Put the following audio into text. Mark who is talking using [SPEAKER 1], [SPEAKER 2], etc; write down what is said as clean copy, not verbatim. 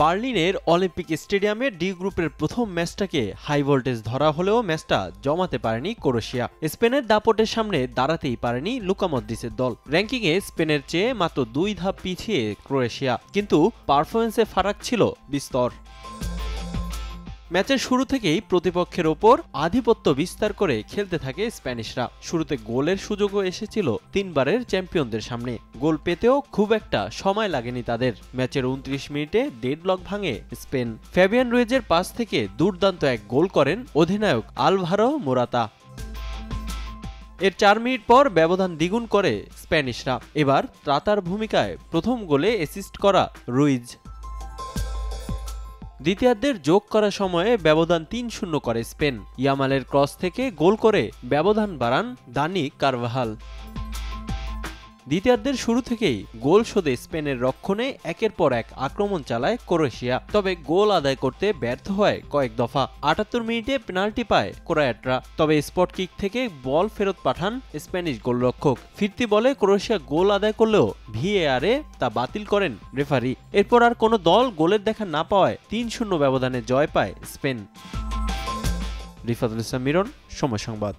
[SPEAKER 1] বার্লিনের Olympic স্টেডিয়ামে D গ্রুপের প্রথম ম্যাচটাকে হাই ভোল্টেজ ধরা হলেও ম্যাচটা জমাতে পারেনি ক্রোয়েশিয়া। স্পেনের দাপটের সামনে দাঁড়াতেই পারেনি লুকা মদ্রিচের দল। র্যাঙ্কিংয়ে স্পেনের চেয়ে মাত্র 2 ধাপ পিছিয়ে ক্রোয়েশিয়া, কিন্তু পারফরম্যান্সে ফারাক ছিল বিস্তর। ম্যাচের শুরু থেকেই প্রতিপক্ষের ওপর আধিপত্য বিস্তার করে খেলতে থাকে স্প্যানিশরা। শুরুতে গোলের সুযোগও এসেছিল 3 বারের চ্যাম্পিয়নদের সামনে। গোল পেতেও খুব একটা সময় লাগেনি তাদের। ম্যাচের 29 মিনিটে ডেডলক ভাঙে স্পেন। ফ্যাবিয়ান রুয়েজের পাস থেকে দুর্দান্ত এক গোল করেন অধিনায়ক আলভারো মোরাতা। এর 4 মিনিট পর ব্যবধান দ্বিগুণ করে স্প্যানিশরা। এবার ত্রাতার ভূমিকায় প্রথম গোলে অ্যাসিস্ট করা রুইজ। দ্বিতীয়ার্ধের যোগ করার সময়ে ব্যবধান 3-0 করে স্পেন। ইয়ামালের ক্রস থেকে গোল করে ব্যবধান বাড়ান দানি কারভাহাল। দ্বিতীয়ার্ধের শুরু থেকেই গোল শোধে স্পেনের রক্ষণে একের পর এক আক্রমণ চালায় ক্রোয়েশিয়া, তবে গোল আদায় করতে ব্যর্থ হয় কয়েক দফা। 78 মিনিটে পেনাল্টি পায় ক্রোয়াটরা, তবে স্পট কিক থেকে বল ফেরত পাঠান স্প্যানিশ গোলরক্ষক। ফিরতি বলে ক্রোয়েশিয়া গোল আদায় করলেও ভিএআরে তা বাতিল করেন রেফারি। এরপর আর কোনো দল গোলের দেখা না পাওয়ায় 3-0 ব্যবধানে জয় পায় স্পেন। রিফাতুল ইসলাম মিরন, সময় সংবাদ।